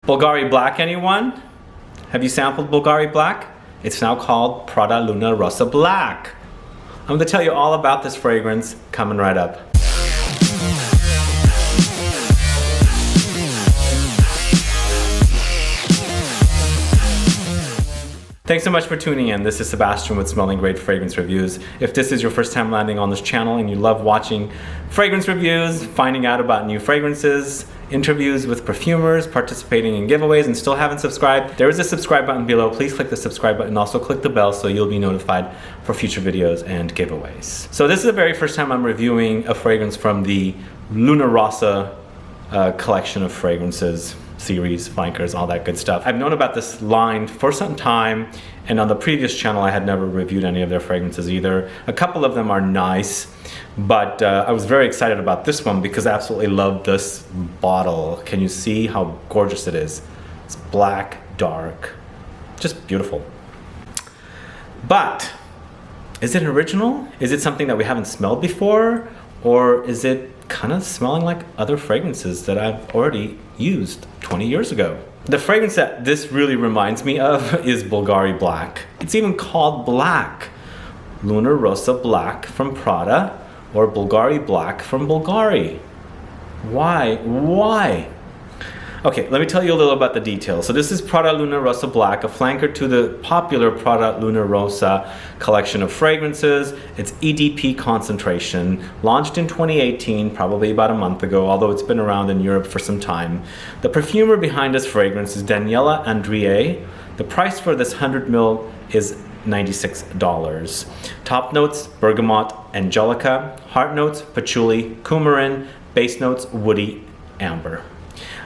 Bulgari Black, anyone? Have you sampled Bulgari Black? It's now called Prada Luna Rossa Black. I'm going to tell you all about this fragrance coming right up. Thanks so much for tuning in. This is Sebastian with Smelling Great Fragrance Reviews. If this is your first time landing on this channel and you love watching fragrance reviews, finding out about new fragrances, interviews with perfumers, participating in giveaways, and still haven't subscribed, there is a subscribe button below. Please click the subscribe button. Also click the bell so you'll be notified for future videos and giveaways. So this is the very first time I'm reviewing a fragrance from the Luna Rossa collection of fragrances, series, flankers, all that good stuff. I've known about this line for some time, and on the previous channel I had never reviewed any of their fragrances either. A couple of them are nice, but I was very excited about this one because I absolutely love this bottle. Can you see how gorgeous it is? It's black, dark, just beautiful. But is it original? Is it something that we haven't smelled before? Or is it kind of smelling like other fragrances that I've already used 20 years ago? The fragrance that this really reminds me of is Bulgari Black. It's even called Black. Luna Rossa Black from Prada, or Bulgari Black from Bulgari. Why? Why? Okay, let me tell you a little about the details. So this is Prada Luna Rossa Black, a flanker to the popular Prada Luna Rossa collection of fragrances. It's EDP concentration, launched in 2018, probably about a month ago, although it's been around in Europe for some time. The perfumer behind this fragrance is Daniela Andrié. The price for this 100 ml is $96. Top notes, Bergamot, Angelica. Heart notes, patchouli, coumarin. Base notes, woody, amber.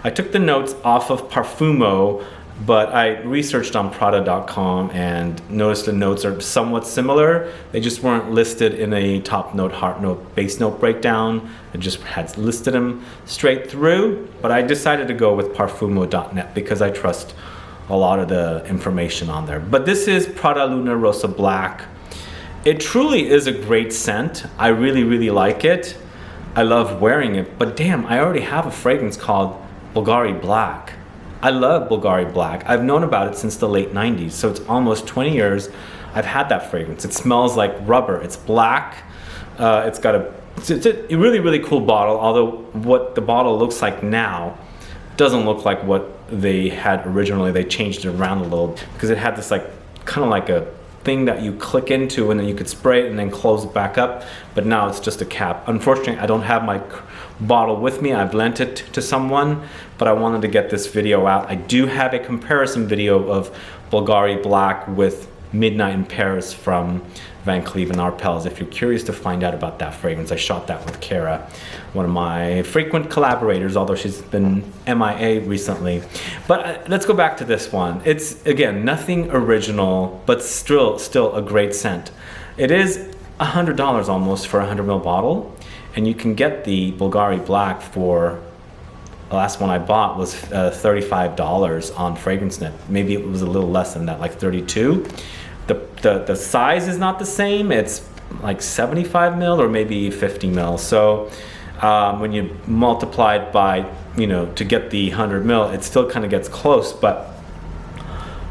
I took the notes off of Parfumo, but I researched on Prada.com and noticed the notes are somewhat similar. They just weren't listed in a top note, heart note, base note breakdown. It just had listed them straight through, but I decided to go with Parfumo.net because I trust a lot of the information on there. But this is Prada Luna Rossa Black. It truly is a great scent. I really, really like it. I love wearing it, but damn, I already have a fragrance called Bulgari Black. I love Bulgari Black. I've known about it since the late 90s, so it's almost 20 years I've had that fragrance. It smells like rubber. It's black. It's got it's a really, really cool bottle, although what the bottle looks like now doesn't look like what they had originally. They changed it around a little because it had this like kind of like a thing that you click into and then you could spray it and then close it back up, but now it's just a cap. Unfortunately, I don't have my bottle with me. I've lent it to someone, but I wanted to get this video out. I do have a comparison video of Bulgari Black with Midnight in Paris from Van Cleef & Arpels. If you're curious to find out about that fragrance, I shot that with Kara, one of my frequent collaborators, although she's been MIA recently. But let's go back to this one. It's, again, nothing original, but still a great scent. It is $100 almost for a 100 ml bottle, and you can get the Bulgari Black for, the last one I bought was $35 on FragranceNet. Maybe it was a little less than that, like 32. The size is not the same. It's like 75 ml or maybe 50 ml. So when you multiply it by, to get the 100 ml, it still kind of gets close. But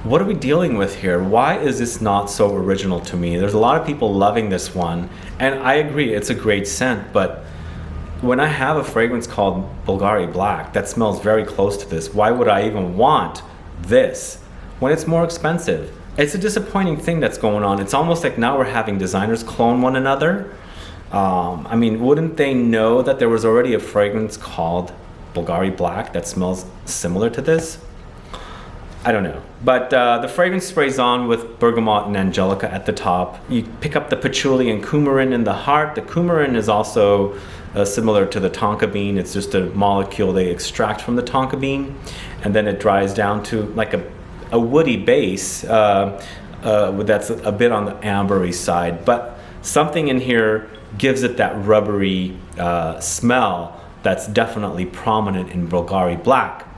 what are we dealing with here? Why is this not so original to me? There's a lot of people loving this one, and I agree, it's a great scent, but when I have a fragrance called Bulgari Black that smells very close to this, why would I even want this when it's more expensive? It's a disappointing thing that's going on. It's almost like now we're having designers clone one another. I mean, wouldn't they know that there was already a fragrance called Bulgari Black that smells similar to this? I don't know. But the fragrance sprays on with Bergamot and Angelica at the top. You pick up the patchouli and coumarin in the heart. The coumarin is also similar to the tonka bean. It's just a molecule they extract from the tonka bean, and then it dries down to like a woody base that's a bit on the ambery side. But something in here gives it that rubbery smell that's definitely prominent in Bulgari Black.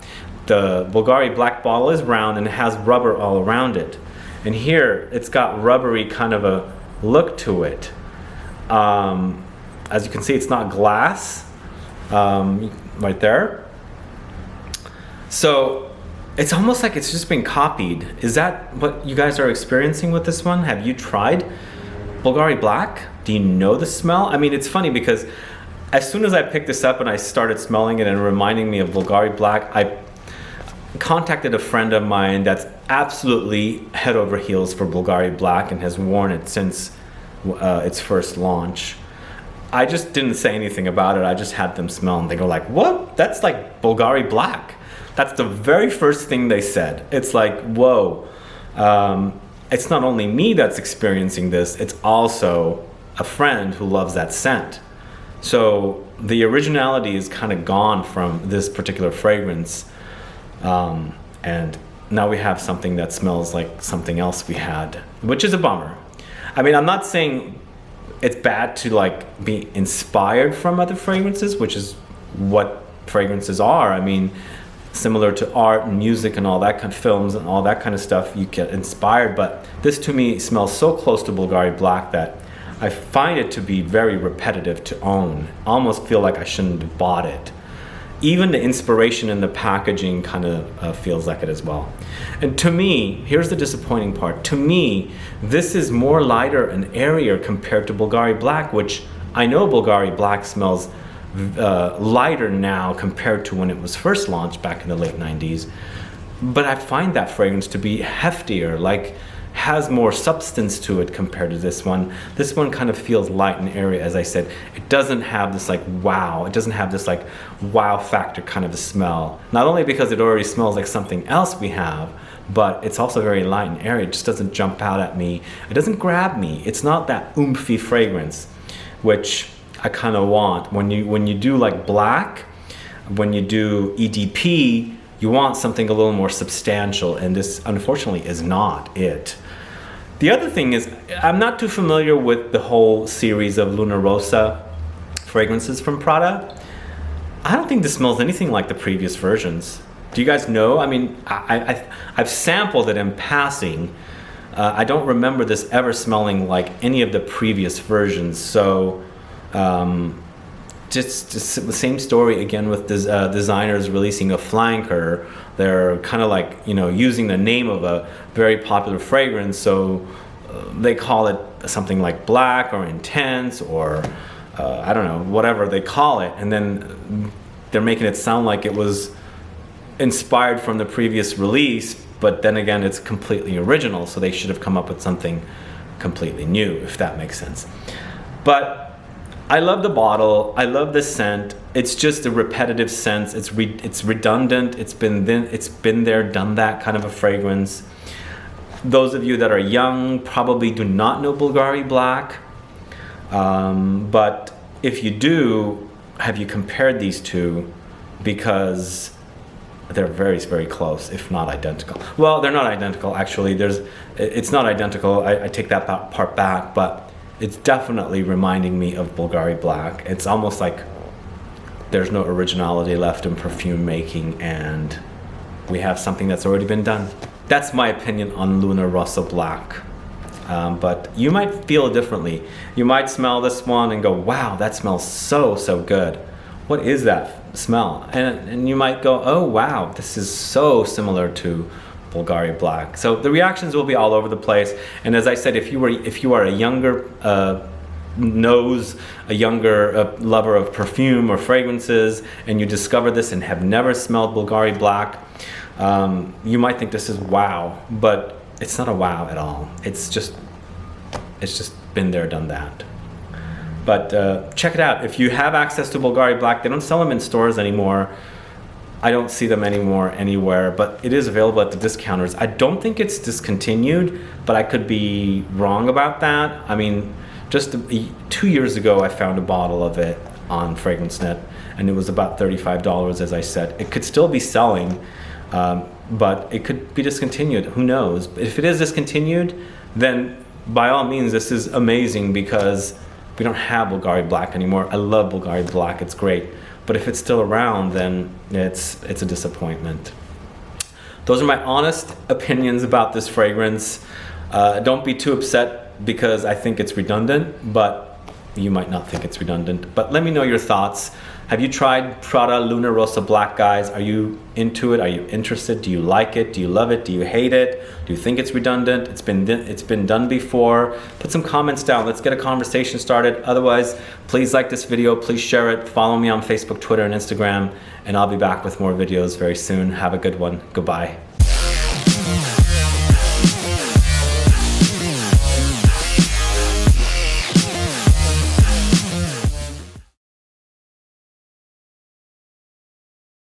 The Bulgari Black bottle is round and it has rubber all around it. And here it's got rubbery kind of a look to it. As you can see, it's not glass right there. So it's almost like it's just been copied. Is that what you guys are experiencing with this one? Have you tried Bulgari Black? Do you know the smell? I mean, it's funny because as soon as I picked this up and I started smelling it and reminding me of Bulgari Black, I contacted a friend of mine that's absolutely head over heels for Bulgari Black and has worn it since its first launch. I just didn't say anything about it. I just had them smell and they go like, what? That's like Bulgari Black. That's the very first thing they said. It's like, whoa. It's not only me that's experiencing this, it's also a friend who loves that scent. So the originality is kind of gone from this particular fragrance. And now we have something that smells like something else we had, which is a bummer. I mean, I'm not saying it's bad to like be inspired from other fragrances, which is what fragrances are. I mean, similar to art and music and all that kind of films and all that kind of stuff, you get inspired. But this to me smells so close to Bulgari Black that I find it to be very repetitive to own. I almost feel like I shouldn't have bought it. Even the inspiration in the packaging kind of feels like it as well. And to me, here's the disappointing part. To me, this is more lighter and airier compared to Bulgari Black, which I know Bulgari Black smells lighter now compared to when it was first launched back in the late 90s. But I find that fragrance to be heftier, like has more substance to it compared to this one. This one kind of feels light and airy, as I said. It doesn't have this like wow, it doesn't have this like wow factor kind of a smell. Not only because it already smells like something else we have, but it's also very light and airy. It just doesn't jump out at me. It doesn't grab me. It's not that oomphy fragrance, which I kind of want. When you do like black, when you do EDP, you want something a little more substantial, and this unfortunately is not it. The other thing is, I'm not too familiar with the whole series of Luna Rossa fragrances from Prada. I don't think this smells anything like the previous versions. Do you guys know? I mean, I've sampled it in passing. I don't remember this ever smelling like any of the previous versions. So just the same story again with designers releasing a flanker. They're kind of like, you know, using the name of a very popular fragrance, so they call it something like black or intense or I don't know, whatever they call it, and then they're making it sound like it was inspired from the previous release, but then again it's completely original, so they should have come up with something completely new, if that makes sense. But I love the bottle. I love the scent. It's just a repetitive scent. It's redundant. It's been there, done that kind of a fragrance. Those of you that are young probably do not know Bulgari Black, but if you do, have you compared these two? Because they're very, very close, if not identical. Well, they're not identical actually. It's not identical. I take that part back, but it's definitely reminding me of Bulgari Black. It's almost like there's no originality left in perfume making, and we have something that's already been done. That's my opinion on Luna Rossa Black. But you might feel differently. You might smell this one and go, wow, that smells so good. What is that smell? And you might go, oh wow, this is so similar to Bulgari Black. So the reactions will be all over the place. And as I said, if you are a younger lover of perfume or fragrances, and you discover this and have never smelled Bulgari Black, you might think this is wow, but it's not a wow at all. It's just been there, done that. But check it out. If you have access to Bulgari Black, they don't sell them in stores anymore. I don't see them anymore anywhere, but it is available at the discounters. I don't think it's discontinued, but I could be wrong about that. I mean, just 2 years ago, I found a bottle of it on FragranceNet, and it was about $35, as I said. It could still be selling, but it could be discontinued. Who knows? If it is discontinued, then by all means, this is amazing because we don't have Bulgari Black anymore. I love Bulgari Black. It's great. But if it's still around, then it's a disappointment. Those are my honest opinions about this fragrance. Don't be too upset because I think it's redundant, but you might not think it's redundant. But let me know your thoughts. Have you tried Prada Luna Rossa Black, guys? Are you into it? Are you interested? Do you like it? Do you love it? Do you hate it? Do you think it's redundant? It's been done before. Put some comments down. Let's get a conversation started. Otherwise, please like this video. Please share it. Follow me on Facebook, Twitter, and Instagram. And I'll be back with more videos very soon. Have a good one. Goodbye.